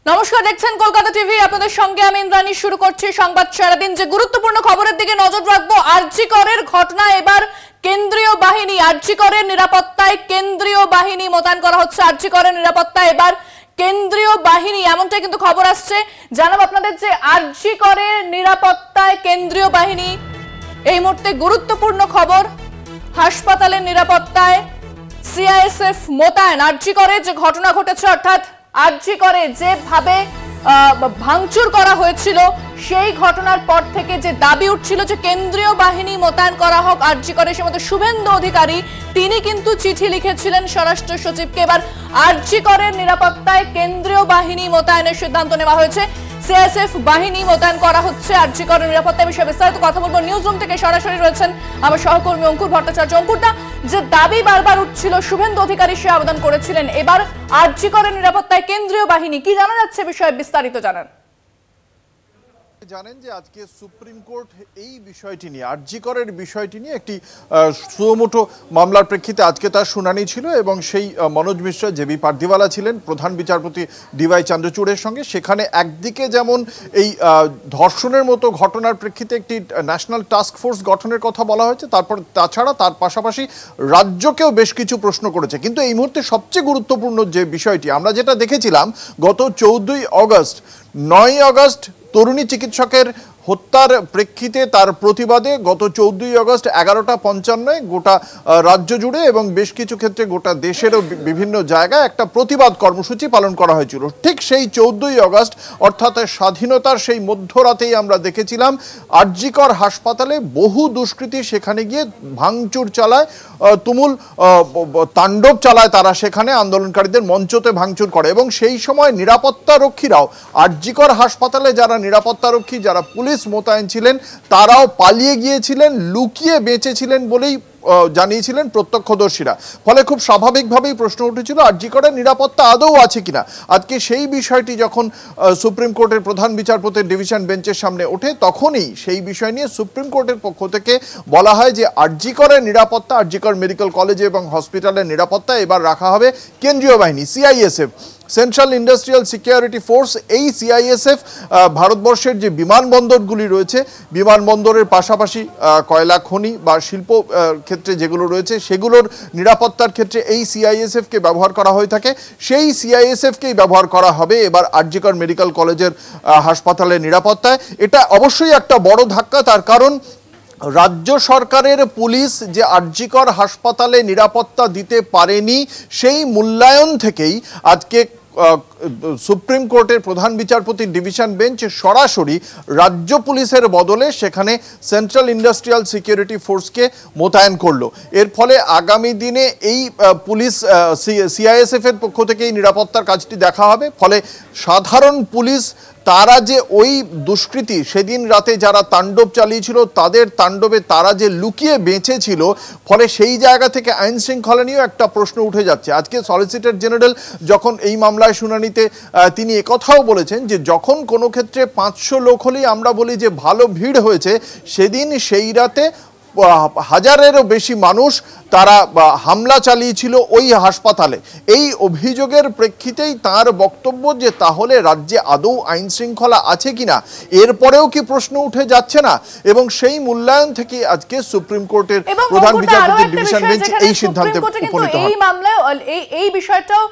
নমস্কার, দেখছেন কলকাতা টিভি। আপনাদের সঙ্গে আমি ইন্দ্রাণী। শুরু করছি সংবাদ সারাদিন। যে গুরুত্বপূর্ণ খবরের দিকে নজর রাখবো, আরজি করের ঘটনা। এবার কেন্দ্রীয় বাহিনী, আরজি করের নিরাপত্তায় কেন্দ্রীয় বাহিনী মোতায়েন করা হচ্ছে। আরজি করের নিরাপত্তায় এবার কেন্দ্রীয় বাহিনী, এমনটাই কিন্তু খবর আসছে। জানাবো আপনাদের যে আরজি করের নিরাপত্তায় কেন্দ্রীয় বাহিনী, এই মুহূর্তে গুরুত্বপূর্ণ খবর। হাসপাতালের নিরাপত্তায় সিআইএসএফ মোতায়েন। আরজি করে যে ঘটনা ঘটেছে, অর্থাৎ আরজি করে যেভাবে ভাঙচুর করা হয়েছিল, সেই ঘটনার পর থেকে যে দাবি উঠছিল যে কেন্দ্রীয় বাহিনী মোতায়েন করা হোক আরজি করে, সে মতো শুভেন্দু অধিকারী তিনি কিন্তু চিঠি লিখেছিলেন স্বরাষ্ট্র সচিবকে। এবার আরজি করের নিরাপত্তায় কেন্দ্রীয় বাহিনী মোতায়েনের সিদ্ধান্ত নেওয়া হয়েছে। সিআইএসএফ বাহিনী মোতায়েন করা হচ্ছে আরজি করের নিরাপত্তা বিষয়ে বিস্তারিত কথা বলবো। নিউজ রুম থেকে সরাসরি রয়েছেন আমার সহকর্মী অঙ্কুর ভট্টাচার্য। অঙ্কুরদা, যে দাবি বারবার উঠছিল, শুভেন্দু অধিকারী সে আবেদন করেছিলেন, এবার আরজি করের নিরাপত্তায় কেন্দ্রীয় বাহিনী, কি জানা যাচ্ছে বিষয়ে বিস্তারিত জানান। জানেন যে আজকে সুপ্রিম কোর্ট এই বিষয়টি নিয়ে, আরজি করের বিষয়টি নিয়ে একটি সুমোটো মামলার প্রেক্ষিতে আজকে তার শুনানি ছিল এবং সেই মনোজ মিশ্র, জেবি পার্দিওয়ালা ছিলেন প্রধান বিচারপতি ডিওয়াই চন্দ্রচূড়ের সঙ্গে। সেখানে একদিকে যেমন এই ধর্ষণের মতো ঘটনার প্রেক্ষিতে একটি ন্যাশনাল টাস্ক ফোর্স গঠনের কথা বলা হয়েছে, তারপর তাছাড়া তার পাশাপাশি রাজ্যকেও বেশ কিছু প্রশ্ন করেছে। কিন্তু এই মুহূর্তে সবচেয়ে গুরুত্বপূর্ণ যে বিষয়টি আমরা যেটা দেখেছিলাম গত 14ই অগস্ট, 9ই অগস্ট তরুণী চিকিৎসকের হত্যার প্রেক্ষিতে তার প্রতিবাদে গত 14ই অগস্ট 11:55 গোটা রাজ্য জুড়ে এবং বেশ কিছু ক্ষেত্রে গোটা দেশেরও বিভিন্ন জায়গায় একটা প্রতিবাদ কর্মসূচি পালন করা হয়েছিল। ঠিক সেই 14ই অগস্ট অর্থাৎ স্বাধীনতার সেই মধ্যরাতেই আমরা দেখেছিলাম আরজি কর হাসপাতালে বহু দুষ্কৃতী সেখানে গিয়ে ভাঙচুর চালায়, তুমুল তাণ্ডব চালায় তারা, সেখানে আন্দোলনকারীদের মঞ্চতে ভাঙচুর করে। এবং সেই সময় নিরাপত্তা রক্ষীরাও আরজি কর হাসপাতালে যারা নিরাপত্তা রক্ষী, যারা পুলিশ মোতায়েন ছিলেন, তারাও পালিয়ে গিয়েছিলেন, লুকিয়ে বেঁচেছিলেন বলেই জানিয়েছিলেন প্রত্যক্ষদর্শীরা। ফলে খুব স্বাভাবিকভাবেই প্রশ্ন উঠেছিল আরজি করের নিরাপত্তা আদৌ আছে কিনা। আজকে সেই বিষয়টি যখন সুপ্রিম কোর্টের প্রধান বিচারপতির ডিভিশন বেঞ্চের সামনে ওঠে, তখনই সেই বিষয় নিয়ে সুপ্রিম কোর্টের পক্ষ থেকে বলা হয় যে আরজি করের নিরাপত্তা, আরজি কর মেডিকেল কলেজে এবং হসপিটালের নিরাপত্তা এবার রাখা হবে কেন্দ্রীয় বাহিনী CISF, central industrial security force. এই সিআইএসএফ ভারতবর্ষের যে বিমানবন্দরগুলি রয়েছে, বিমানবন্দরের পাশাপাশি কয়লা খনি বা শিল্প ক্ষেত্রে যেগুলো রয়েছে, সেগুলোর নিরাপত্তার ক্ষেত্রে এই সিআইএসএফকে ব্যবহার করা হয়ে থাকে। সেই সিআইএসএফকেই ব্যবহার করা হবে এবার আরজি কর মেডিকেল কলেজের হাসপাতালের নিরাপত্তায়। এটা অবশ্যই একটা বড় ধাক্কা, তার কারণ রাজ্য সরকারের পুলিশ যে আরজি কর হাসপাতালে নিরাপত্তা দিতে পারেনি, সেই মূল্যায়ন থেকেই আজকে সুপ্রিম কোর্টের প্রধান বিচারপতির ডিভিশন বেঞ্চ সরাসরি রাজ্য পুলিশের বদলে সেখানে সেন্ট্রাল ইন্ডাস্ট্রিয়াল সিকিউরিটি ফোর্সকে মোতায়েন করলো। এর ফলে আগামী দিনে এই পুলিশ সিআইএসএফ এর পক্ষ থেকে এই নিরাপত্তার কাজটি দেখা হবে। ফলে সাধারণ পুলিশ, তারা যে ওই দুষ্কৃতী সেদিন রাতে যারা তাণ্ডব চালিয়েছিল, তাদের তাণ্ডবে তারা যে লুকিয়ে বেঁচেছিল, ফলে সেই জায়গা থেকে আইন শৃঙ্খলা নিয়েও একটা প্রশ্ন উঠে যাচ্ছে। আজকে সলিসিটর জেনারেল যখন এই মামলায় শুনানিতে তিনি একথাও বলেছেন যে যখন কোনো ক্ষেত্রে 500 লোক হলেই আমরা বলি যে ভালো ভিড় হয়েছে, সেদিন সেই রাতে হাজারেরও বেশি মানুষ তারা হামলা চালিয়েছিল ওই হাসপাতালে। এই অভিযোগের প্রেক্ষিতেই তার বক্তব্য যে তাহলে রাজ্যে আদৌ আইন শৃঙ্খলা আছে কিনা, এরপরেও কি প্রশ্ন উঠে যাচ্ছে না। এবং সেই মূল্যায়ন থেকে আজকে সুপ্রিম কোর্টের প্রধান বিচারপতির ডিভিশন বেঞ্চ এই সিদ্ধান্তে উপনীত হয়। এই মামলায় এই বিষয়টাও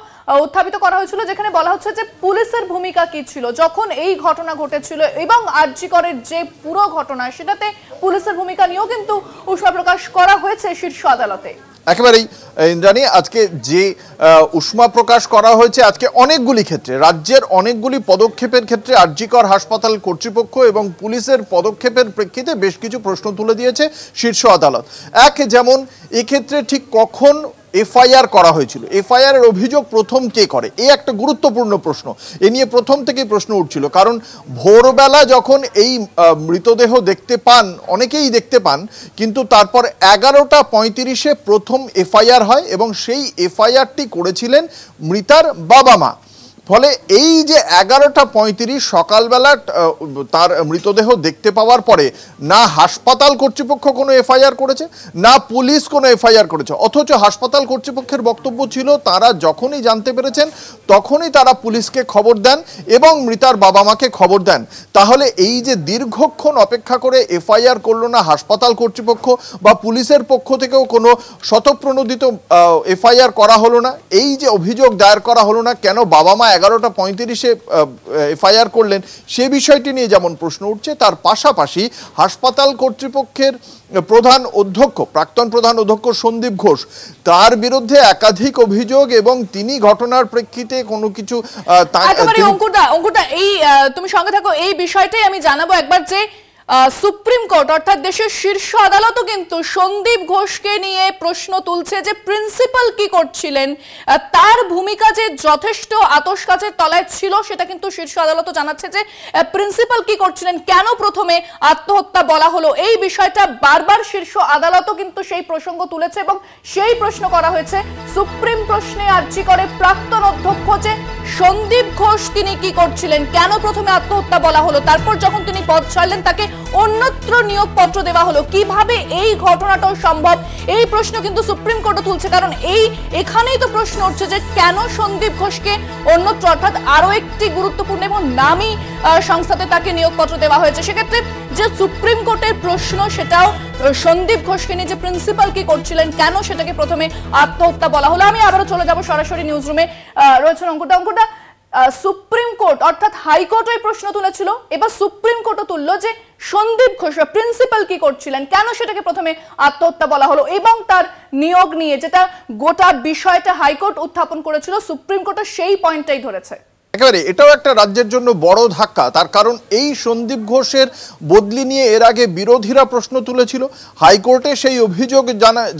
উত্থাপিত করা হয়েছিল, যেখানে বলা হচ্ছে যে পুলিশের ভূমিকা কি ছিল যখন এই ঘটনা ঘটেছিল, এবং আরজি করের যে পুরো ঘটনা, সেটাতে পুলিশের ভূমিকা নিয়েও কিন্তু উষ্মা প্রকাশ করা হয়েছে শীর্ষ আদালতে। একেবারেই ইন্দ্রাণী, আজকে যে উষ্মা প্রকাশ করা হয়েছে, আজকে অনেকগুলি ক্ষেত্রে রাজ্যের অনেকগুলি পদক্ষেপের ক্ষেত্রে আরজি কর হাসপাতাল কর্তৃপক্ষ এবং পুলিশের পদক্ষেপের প্রেক্ষিতে বেশ কিছু প্রশ্ন তুলে দিয়েছে শীর্ষ আদালত। এক, যেমন এক্ষেত্রে ঠিক কখন এফআইআর করা হয়েছিল, এফআইআর এর অভিযোগ প্রথম কে করে, এই একটা গুরুত্বপূর্ণ প্রশ্ন। এ নিয়ে প্রথম থেকেই প্রশ্ন উঠছিল, কারণ ভোরবেলা যখন এই মৃতদেহ দেখতে পান, অনেকেই দেখতে পান, কিন্তু তারপর 11:35 প্রথম এফআইআর হয় এবং সেই এফআইআরটি করেছিলেন মৃতার বাবা মা। ফলে এই যে 11:35 সকালবেলা তার মৃতদেহ দেখতে পাওয়ার পরে না হাসপাতাল কর্তৃপক্ষ কোনো এফআইআর করেছে, না পুলিশ কোনো এফআইআর করেছে, অথচ হাসপাতাল কর্তৃপক্ষের বক্তব্য ছিল তারা যখনই জানতে পেরেছেন তখনই তারা পুলিশকে খবর দেন এবং মৃতার বাবা মাকে খবর দেন। তাহলে এই যে দীর্ঘক্ষণ অপেক্ষা করে এফআইআর করলো না হাসপাতাল কর্তৃপক্ষ বা পুলিশের পক্ষ থেকেও কোনো স্বতঃপ্রণোদিত এফআইআর করা হলো না, এই যে অভিযোগ দায়ের করা হলো না, কেন বাবা মা 11:35 এফআইআর করলেন, সে বিষয়টি নিয়ে যেমন প্রশ্ন উঠছে, তার পাশাপাশি হাসপাতাল কর্তৃপক্ষের প্রাক্তন প্রধান অধ্যক্ষ সন্দীপ ঘোষ, তার বিরুদ্ধে একাধিক অভিযোগ এবং তিনি ঘটনার প্রেক্ষিতে কোনো কিছু অঙ্কুরদা এই তুমি সঙ্গে থাকো, এই বিষয়টাই আমি জানাবো একবার যে সুপ্রিম কোর্ট অর্থাৎ দেশের শীর্ষ আদালতও কিন্তু সন্দীপ ঘোষকে নিয়ে প্রশ্ন তুলছে যে প্রিন্সিপাল কি করছিলেন, তার ভূমিকা যে যথেষ্ট আতশ কাচের তলায় ছিল সেটা কিন্তু শীর্ষ আদালতও জানাচ্ছে যে প্রিন্সিপাল কি করছিলেন, কেন প্রথমে আত্মহত্যা বলা হলো, এই বিষয়টা বারবার শীর্ষ আদালতও কিন্তু সেই প্রসঙ্গ তুলেছে এবং সেই প্রশ্ন করা হয়েছে সুপ্রিম প্রশ্নে আর্জি করে প্রাক্তন অধ্যক্ষ যে সন্দীপ ঘোষ তিনি কি করছিলেন, কেন প্রথমে আত্মহত্যা বলা হলো, তারপর যখন তিনি পদ ছাড়লেন তাকে অন্যত্র নিয়োগপত্র দেওয়া হলো, কিভাবে এই ঘটনাটাও সম্ভব, এই প্রশ্ন কিন্তু সুপ্রিম কোর্টও তুলছে। কারণ এখানেই তো প্রশ্ন উঠছে যে কেন সন্দীপ ঘোষকে অন্যত্র অর্থাৎ আরো একটি গুরুত্বপূর্ণ এবং নামী সংস্থাতে তাকে নিয়োগপত্র দেওয়া হয়েছে, সেক্ষেত্রে যে সুপ্রিম কোর্টের প্রশ্ন সেটাও সন্দীপ ঘোষকে নিয়ে যে প্রিন্সিপাল কি করছিলেন, কেন সেটাকে প্রথমে আত্মহত্যা বলা হলো। আমি আবারও চলে যাব সরাসরি নিউজ রুমে, রয়েছেন অঙ্কুরদা। সুপ্রিম কোর্ট অর্থাৎ হাইকোর্ট এই প্রশ্ন তুলেছিল, এবার সুপ্রিম কোর্টও তুললো যে সন্দীপ ঘোষ প্রিন্সিপাল কি করছিলেন, কেন সেটাকে প্রথমে আত্মহত্যা বলা হলো এবং তার নিয়োগ নিয়ে যেটা গোটা বিষয়টা হাইকোর্ট উত্থাপন করেছিল, সুপ্রিম কোর্ট সেই পয়েন্টটাই ধরেছে। একেবারে এটাও একটা রাজ্যের জন্য বড় ধাক্কা, তার কারণ এই সন্দীপ ঘোষের বদলি নিয়ে এর আগে বিরোধীরা প্রশ্ন তুলেছিল, হাইকোর্টে সেই অভিযোগ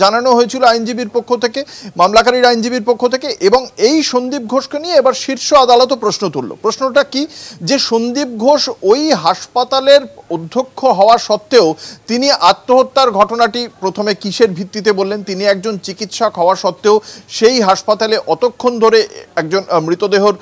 জানানো হয়েছিল আইনজীবীর পক্ষ থেকে, মামলাকারীর আইনজীবীর পক্ষ থেকে, এবং এই সন্দীপ ঘোষকে নিয়ে এবার শীর্ষ আদালতও প্রশ্ন তুলল। প্রশ্নটা কি, যে সন্দীপ ঘোষ ওই হাসপাতালের অধ্যক্ষ হওয়া সত্ত্বেও তিনি আত্মহত্যার ঘটনাটি প্রথমে কিসের ভিত্তিতে বললেন, তিনি একজন চিকিৎসক হওয়া সত্ত্বেও সেই হাসপাতালে অতক্ষণ ধরে একজন মৃতদেহর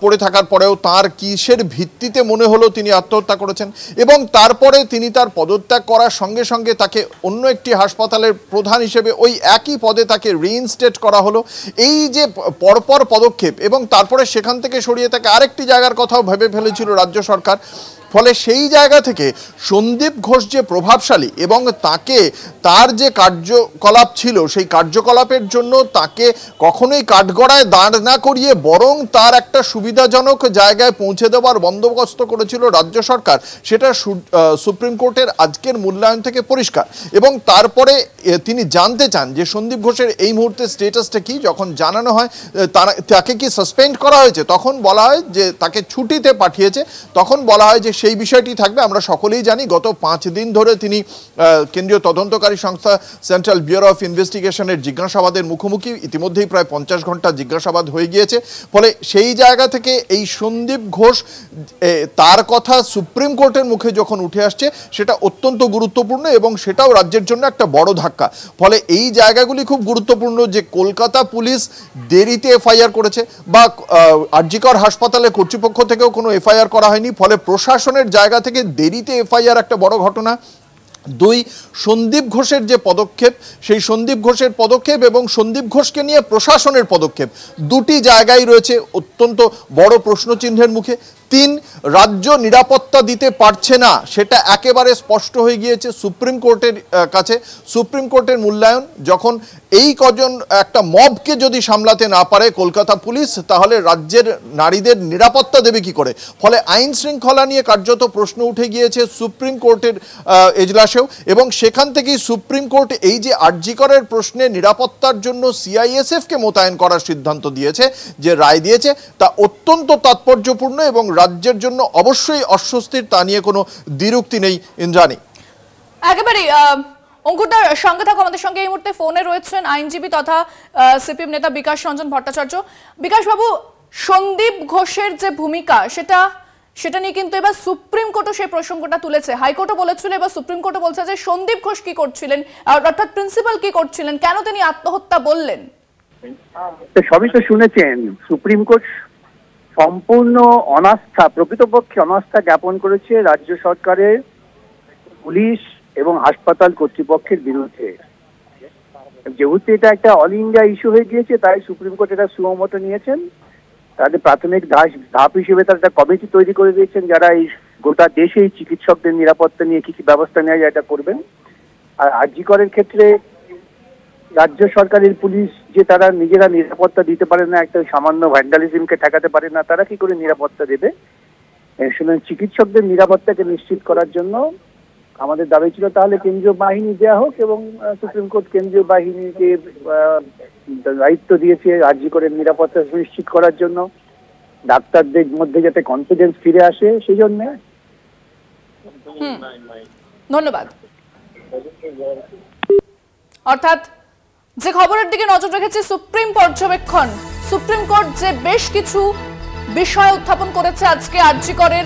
পড়ে থাকার পরেও তার কিসের ভিত্তিতে মনে হলো তিনি আত্মহত্যা করেছেন, এবং তারপরে তিনি তার পদত্যাগ করার সঙ্গে সঙ্গে তাকে অন্য একটি হাসপাতালের প্রধান হিসেবে ওই একই পদে তাকে রিইনস্টেট করা হলো। এই যে পরপর পদক্ষেপ, এবং তারপরে সেখান থেকে সরিয়ে তাকে আরেকটি জায়গার কথাও ভেবে ফেলেছিল রাজ্য সরকার, ফলে সেই জায়গা থেকে সন্দীপ ঘোষ যে প্রভাবশালী এবং তাকে তার যে কার্যকলাপ ছিল সেই কার্যকলাপের জন্য তাকে কখনোই কাঠগড়ায় দাঁড় না করিয়ে বরং তার একটা সুবিধাজনক জায়গায় পৌঁছে দেওয়ার বন্দোবস্ত করেছিল রাজ্য সরকার, সেটা সুপ্রিম কোর্টের আজকের মূল্যায়ন থেকে পরিষ্কার। এবং তারপরে তিনি জানতে চান যে সন্দীপ ঘোষের এই মুহূর্তে স্টেটাসটা কি, যখন জানানো হয় তাকে কি সাসপেন্ড করা হয়েছে, তখন বলা হয় যে তাকে ছুটিতে পাঠিয়েছে, তখন বলা হয় যে সেই বিষয়টি থাকবে। আমরা সকলেই জানি গত 5 দিন ধরে তিনি কেন্দ্রীয় তদন্তকারী সংস্থা সেন্ট্রাল ব্যুরো অফ ইনভেস্টিগেশনের জিজ্ঞাসাবাদের মুখোমুখি, ইতিমধ্যেই প্রায় 50 ঘন্টা জিজ্ঞাসাবাদ হয়ে গিয়েছে। ফলে সেই জায়গা থেকে এই সন্দীপ ঘোষ তার কথা সুপ্রিম কোর্টের মুখে যখন উঠে আসছে সেটা অত্যন্ত গুরুত্বপূর্ণ এবং সেটাও রাজ্যের জন্য একটা বড় ধাক্কা। ফলে এই জায়গাগুলি খুব গুরুত্বপূর্ণ যে কলকাতা পুলিশ দেরিতে এফআইআর করেছে বা আরজিকর হাসপাতালে কর্তৃপক্ষ থেকেও কোনো এফআইআর করা হয়নি, ফলে প্রশাসনের জায়গা থেকে দেরিতে এফআইআর একটা বড় ঘটনা। 2, সন্দীপ ঘোষের যে পদক্ষেপ, সেই সন্দীপ ঘোষের পদক্ষেপ এবং সন্দীপ ঘোষকে নিয়ে প্রশাসনের পদক্ষেপ, দুটি জায়গায় রয়েছে অত্যন্ত বড় প্রশ্নচিহ্নের মুখে। 3, রাজ্য নিরাপত্তা দিতে পারছে না, সেটা একেবারে স্পষ্ট হয়ে গিয়েছে সুপ্রিম কোর্টের কাছে। সুপ্রিম কোর্টের মূল্যায়ন, যখন এই কজন একটা মবকে যদি সামলাতে না পারে কলকাতা পুলিশ, তাহলে রাজ্যের নারীদের নিরাপত্তা দেবে কি করে। ফলে আইন শৃঙ্খলা নিয়ে কার্যত প্রশ্ন উঠে গিয়েছে সুপ্রিম কোর্টের এজলাসেও, এবং সেখান থেকেই সুপ্রিম কোর্ট এই যে আরজিকরের প্রশ্নে নিরাপত্তার জন্য সিআইএসএফকে মোতায়েন করার সিদ্ধান্ত দিয়েছে, যে রায় দিয়েছে, তা অত্যন্ত তাৎপর্যপূর্ণ এবং রাজ্যের জন্য অবশ্যই অস্বস্তির, তা নিয়ে কোনো দ্বিরুক্তি নেই। ইন্দ্রাণী, একেবারে অঙ্কুরদার সঙ্গে থাকো, আমাদের সঙ্গে এই মুহূর্তে ফোনে রয়েছেন আইনজীবী তথা সিপিএম নেতা বিকাশ রঞ্জন ভট্টাচার্য। বিকাশ বাবু, সন্দীপ ঘোষের যে ভূমিকা সেটা নিয়ে কিন্তু এবার সুপ্রিম কোর্টও সেই প্রসঙ্গটা তুলেছে, হাইকোর্টও বলেছিল, এবার সুপ্রিম কোর্টও বলছে যে সন্দীপ ঘোষ কি করছিলেন, অর্থাৎ প্রিন্সিপাল কি করছিলেন, কেন তিনি আত্মহত্যা বললেন। সবই তো শুনেছেন, সুপ্রিম কোর্ট সম্পূর্ণ অনাস্থা, প্রকৃতপক্ষে অনাস্থা জ্ঞাপন করেছে রাজ্য সরকারের, পুলিশ এবং হাসপাতাল কর্তৃপক্ষের বিরুদ্ধে। যেহেতু এটা একটা অল ইন্ডিয়া ইস্যু হয়ে গিয়েছে, তাই সুপ্রিম কোর্ট এটা সুমোটো নিয়েছেন। তাদের প্রাথমিক ধাপ হিসেবে তারা একটা কমিটি তৈরি করে দিয়েছেন, যারা এই গোটা দেশে এই চিকিৎসকদের নিরাপত্তা নিয়ে কি কি ব্যবস্থা নেওয়া যায় এটা করবেন। আর আরজি করের ক্ষেত্রে রাজ্য সরকারের পুলিশ যে তারা নিজেরা নিরাপত্তা দিতে পারে না, একটা সামান্য ভ্যান্ডালিজমকে ঠেকাতে পারে না, তারা কি করে নিরাপত্তা দেবে? সুতরাং চিকিৎসকদের নিরাপত্তাকে নিশ্চিত করার জন্য আমাদের দাবি ছিল তাহলে কেন্দ্রীয় বাহিনী দেওয়া হোক, এবং সুপ্রিম কোর্ট কেন্দ্রীয় বাহিনীকে দায়িত্ব দিয়েছে আরজি করের নিরাপত্তা সুনিশ্চিত করার জন্য, ডাক্তারদের মধ্যে যাতে কনফিডেন্স ফিরে আসে সেই জন্য। ধন্যবাদ। অর্থাৎ যে খবরের দিকে নজর রেখেছে সুপ্রিম পর্যবেক্ষণ, সুপ্রিম কোর্ট যে বেশ কিছু বিষয় উত্থাপন করেছে আজকে আরজি করের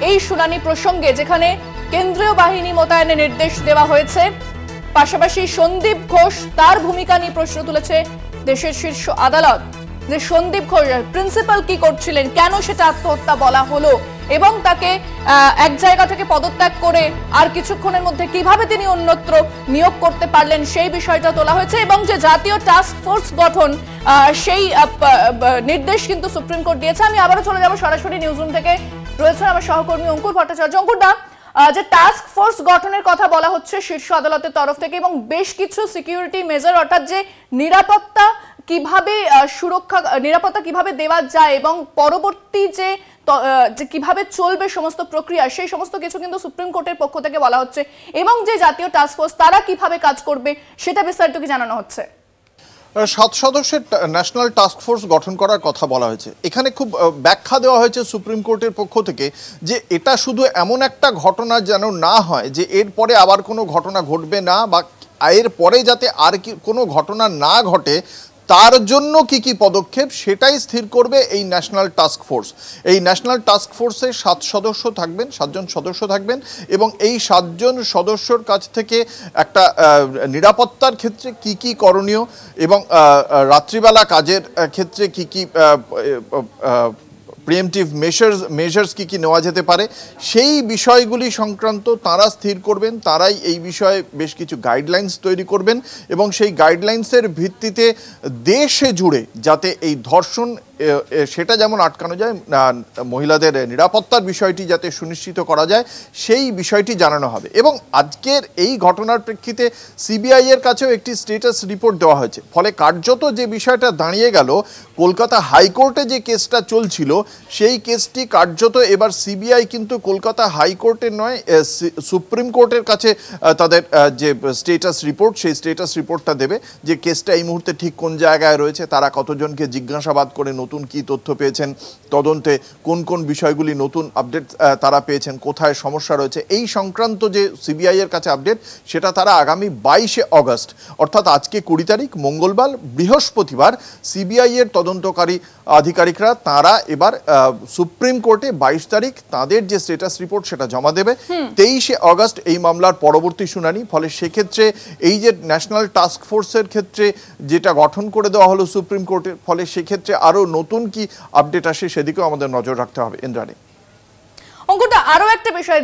এই শুনানি প্রসঙ্গে, যেখানে কেন্দ্রীয় বাহিনী মোতায়েনের নির্দেশ দেওয়া হয়েছে। পাশাপাশি সন্দীপ ঘোষ তার ভূমিকা নিয়ে প্রশ্ন তুলেছে দেশের শীর্ষ আদালত, যে সন্দীপ ঘোষ প্রিন্সিপাল কি করছিলেন, কেন সেটা আত্মহত্যা বলা হলো, এবং তাকে এক জায়গা থেকে পদত্যাগ করে আর কিছুক্ষণের মধ্যে কিভাবে তিনি অন্যত্র নিয়োগ করতে পারলেন সেই বিষয়টা তোলা হয়েছে। এবং যে জাতীয় টাস্ক ফোর্স গঠন সেই নির্দেশ কিন্তু সুপ্রিম কোর্ট দিয়েছে। আমি আবারও চলে যাব সরাসরি নিউজরুম থেকে, রয়েছেন আমার সহকর্মী অঙ্কুর ভট্টাচার্য। অঙ্কুর দা, যে টাস্ক ফোর্স গঠনের কথা বলা হচ্ছে শীর্ষ আদালতের তরফ থেকে, এবং বেশ কিছু সিকিউরিটি মেজার, অর্থাৎ যে নিরাপত্তা কিভাবে নিরাপত্তা কিভাবে দেওয়া যায় এবং পরবর্তী যে কিভাবে চলবে সমস্ত প্রক্রিয়া, সেই সমস্ত কিছু কিন্তু সুপ্রিম কোর্টের পক্ষ থেকে বলা হচ্ছে। এবং যে জাতীয় টাস্ক ফোর্স তারা কিভাবে কাজ করবে সেটা বিস্তারিত কি জানানো হচ্ছে? 7 সদস্যের ন্যাশনাল টাস্ক ফোর্স গঠন করার কথা বলা হয়েছে। এখানে খুব ব্যাখ্যা দেওয়া হয়েছে সুপ্রিম কোর্টের পক্ষ থেকে যে এটা শুধু এমন একটা ঘটনা যেন না হয় যে এরপরে আবার কোনো ঘটনা ঘটবে না, বা এর পরে যাতে আর কি কোনো ঘটনা না ঘটে তার জন্য কি কি পদক্ষেপ সেটাই স্থির করবে এই ন্যাশনাল টাস্ক ফোর্স। এই ন্যাশনাল টাস্ক ফোর্সে 7 জন সদস্য থাকবেন, এবং এই 7 জন সদস্যর কাছ থেকে একটা নিরাপত্তার ক্ষেত্রে কি কি করণীয় এবং রাত্রিবেলা কাজের ক্ষেত্রে কি কি প্রিএমটিভ মেজার্স কি কি নেওয়া যেতে পারে সেই বিষয়গুলি সংক্রান্ত তারা স্থির করবেন। তারাই এই বিষয়ে বেশ কিছু গাইডলাইন্স তৈরি করবেন, এবং সেই গাইডলাইন্সের ভিত্তিতে দেশে জুড়ে যাতে এই ধর্ষণ সেটা যেমন আটকানো যায়, মহিলাদের নিরাপত্তার বিষয়টি যাতে সুনিশ্চিত করা যায় সেই বিষয়টি জানানো হবে। এবং আজকের এই ঘটনার প্রেক্ষিতে সিবিআই এর কাছেও একটি স্ট্যাটাস রিপোর্ট দেওয়া হয়েছে। ফলে কার্যত যে বিষয়টা দাঁড়িয়ে গেল, কলকাতা হাইকোর্টে যে কেসটা চলছিল সেই কেসটি কার্যত এবার সিবিআই কিন্তু কলকাতা হাইকোর্টের নয়, সুপ্রিম কোর্টের কাছে তাদের যে স্ট্যাটাস রিপোর্ট সেই স্ট্যাটাস রিপোর্টটা দেবে, যে কেসটা এই মুহূর্তে ঠিক কোন জায়গায় রয়েছে, তারা কতজনকে জিজ্ঞাসাবাদ করে নতুন কি তথ্য পেয়েছেন, তদন্তে কোন কোন বিষয়গুলি নতুন আপডেট তারা পেয়েছেন, কোথায় সমস্যা রয়েছে, এই সংক্রান্ত যে সিবিআই এর কাছে আপডেট সেটা তারা আগামী 22শে অগস্ট অর্থাৎ আজকে 20 তারিখ মঙ্গলবার, বৃহস্পতিবার সিবিআই এর তদন্তকারী আধিকারিকরা তারা এবার সুপ্রিম কোর্টে 22 তারিখ তাদের যে স্ট্যাটাস রিপোর্ট সেটা জমা দেবে। 23শে অগস্ট এই মামলার পরবর্তী শুনানি। ফলে সেক্ষেত্রে এই যে ন্যাশনাল টাস্ক ফোর্সের ক্ষেত্রে যেটা গঠন করে দেওয়া হলো সুপ্রিম কোর্টের, ফলে সেক্ষেত্রে আরো নতুন কি আপডেট আসে সেদিকেও আমাদের নজর রাখতে হবে। ইন্দ্রাণী, অঙ্কুরটা, আরো একটা বিষয়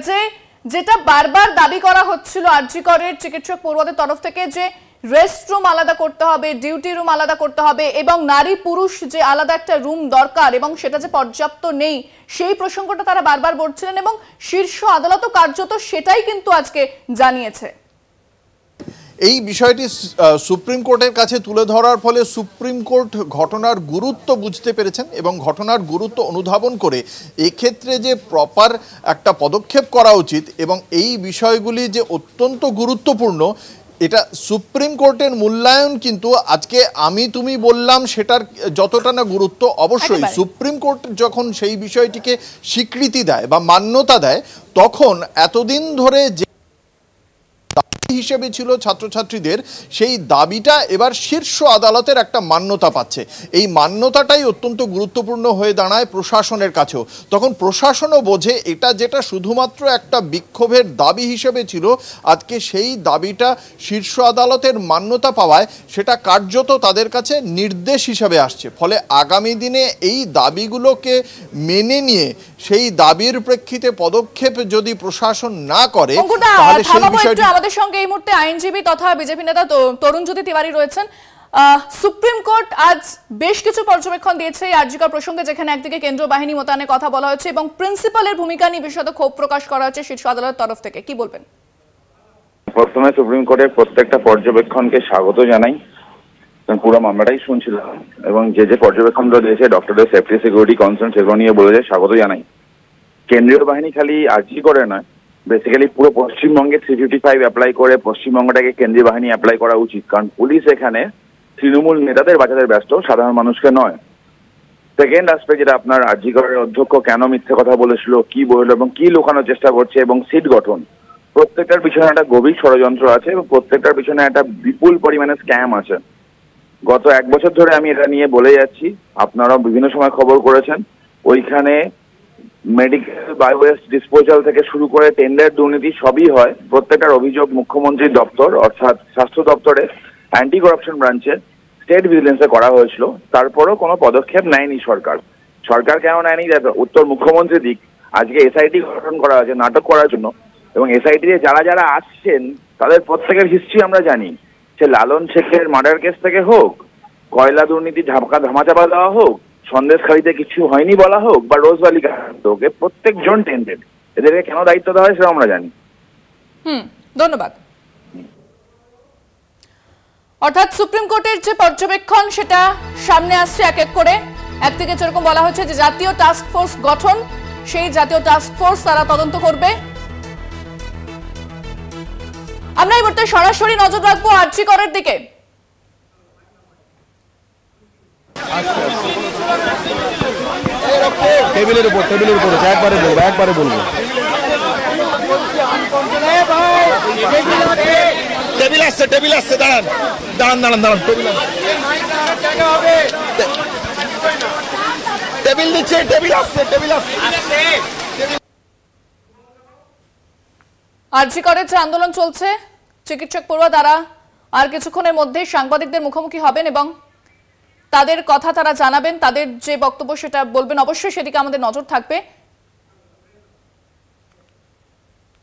যেটা বারবার দাবি করা হচ্ছিল আরজি করের চিকিৎসক পড়ুয়াদের তরফ থেকে, যে রেস্ট রুম আলাদা করতে হবে, ডিউটি রুম আলাদা করতে হবে, এবং নারী পুরুষ যে আলাদা একটা রুম দরকার এবং সেটা যে পর্যাপ্ত নেই সেই প্রসঙ্গটা তারা বারবার বলছিলেন, এবং শীর্ষ আদালতও কার্যত সেটাই কিন্তু আজকে জানিয়েছে। এই বিষয়টি সুপ্রিম কোর্টের কাছে তুলে ধরার ফলে সুপ্রিম কোর্ট ঘটনার গুরুত্ব বুঝতে পেরেছেন, এবং ঘটনার গুরুত্ব অনুধাবন করে এক্ষেত্রে যে প্রপার একটা পদক্ষেপ করা উচিত এবং এই বিষয়গুলি যে অত্যন্ত গুরুত্বপূর্ণ, এটা সুপ্রিম কোর্টের মূল্যায়ন কিন্তু আজকে আমি তুমি বললাম সেটার যতটা না গুরুত্ব, অবশ্যই সুপ্রিম কোর্ট যখন সেই বিষয়টিকে স্বীকৃতি দেয় বা মান্যতা দেয়, তখন এতদিন ধরে যে হিসেবে ছিল ছাত্রছাত্রীদের, সেই দাবিটা এবার শীর্ষ আদালতের একটা মান্যতা পাচ্ছে। এই মান্যতাটাই অত্যন্ত গুরুত্বপূর্ণ হয়ে দাঁড়ায় প্রশাসনের কাছেও। তখন প্রশাসনও বোঝে এটা যেটা শুধুমাত্র একটা বিক্ষোভের দাবি হিসেবে ছিল, আজকে সেই দাবিটা শীর্ষ আদালতের মান্যতা পাওয়ায় সেটা কার্যত তাদের কাছে নির্দেশ হিসেবে আসছে। ফলে আগামী দিনে এই দাবিগুলোকে মেনে নিয়ে সেই দাবির প্রেক্ষিতে পদক্ষেপ যদি প্রশাসন না করে তাহলে সেই বিষয়টি। আমাদের সঙ্গে এই মুহূর্তে আইনজীবী তথা বিজেপি নেতা তরুণজ্যোতি তিওয়ারি রয়েছেন। সুপ্রিম কোর্ট আজ বেশ কিছু পর্যবেক্ষণ দিয়েছে আরজি কর প্রসঙ্গে, যেখানে একদিকে কেন্দ্রীয় বাহিনী মোতায়েনের কথা বলা হয়েছে এবং প্রিন্সিপালের ভূমিকা নিয়ে বিশদ ক্ষোভ প্রকাশ করা হয়েছে শীর্ষ আদালতের তরফ থেকে। কি বলবেন? প্রথমে সুপ্রিম কোর্টের প্রত্যেকটা পর্যবেক্ষণকে স্বাগত জানাই। পুরো মামলাটাই শুনছিলাম এবং যে পর্যবেক্ষণগুলো দিয়েছে ডক্টরদের সেফটি সিকিউরিটি কনসার্ন সেগুলো নিয়ে বলেছে, স্বাগত জানাই। কেন্দ্রীয় বাহিনী খালি আরজি করে নয়, বেসিক্যালি পুরো পশ্চিমবঙ্গে 355 অ্যাপ্লাই করে পশ্চিমবঙ্গটাকে কেন্দ্রীয় বাহিনী অ্যাপ্লাই করা উচিত, কারণ পুলিশ এখানে তৃণমূল নেতাদের বাঁচাতে ব্যস্ত, সাধারণ মানুষকে নয়। সেকেন্ড আসপেক্ট যেটা আপনার আরজি করের অধ্যক্ষ কেন মিথ্যে কথা বলেছিল, কি বলল এবং কি লুকানোর চেষ্টা করছে এবং সিট গঠন, প্রত্যেকটার পিছনে একটা গভীর ষড়যন্ত্র আছে এবং প্রত্যেকটার পিছনে একটা বিপুল পরিমাণে স্ক্যাম আছে। গত 1 বছর ধরে আমি এটা নিয়ে বলে যাচ্ছি, আপনারাও বিভিন্ন সময় খবর করেছেন। ওইখানে মেডিকেল বায়োওয়েস্ট ডিসপোজাল থেকে শুরু করে টেন্ডার দুর্নীতি সবই হয়। প্রত্যেকটার অভিযোগ মুখ্যমন্ত্রীর দপ্তর অর্থাৎ স্বাস্থ্য দপ্তরে অ্যান্টি করাপশন ব্রাঞ্চে স্টেট ভিজিলেন্সে করা হয়েছিল, তারপরও কোনো পদক্ষেপ নেয়নি সরকার। সরকার কেন নেয়নি উত্তর মুখ্যমন্ত্রী দিক। আজকে এসআইটি গঠন করা হয়েছে নাটক করার জন্য, এবং এসআইটিতে যারা যারা আসছেন তাদের প্রত্যেকের হিস্ট্রি আমরা জানি। সে লালন শেখের মার্ডার কেস থেকে হোক, কয়লা দুর্নীতি ধামাচাপা দেওয়া হোক, সন্দেশখালীতে কিছু হয়নি বলা হোক, বা রোজভ্যালি কাণ্ড হোক, প্রত্যেকজন টেন্ডেড। এদেরকে কেন দায়িত্ব দেওয়া হয় সেটা আমরা জানি। ধন্যবাদ। অর্থাৎ সুপ্রিম কোর্টের যে পর্যবেক্ষণ সেটা সামনে আসছে এক এক করে। একদিকে যেরকম বলা হচ্ছে যে জাতীয় টাস্ক ফোর্স গঠন, সেই জাতীয় টাস্ক ফোর্স তারা তদন্ত করবে। আমরা এই মুহূর্তে সরাসরি নজর রাখবো আরজি করের দিকে। টেবিলের উপর একবারে বলবো টেবিল আসছে দাঁড়ান টেবিল দিচ্ছে টেবিল আসছে আরজি করের যে আন্দোলন চলছে, চিকিৎসক পড়ুয়া তারা আর কিছুক্ষণের মধ্যে সাংবাদিকদের মুখোমুখি হবেন এবং তাদের কথা তারা জানাবেন, তাদের যে বক্তব্য সেটা বলবেন। অবশ্যই সেদিকে আমাদের নজর থাকবে।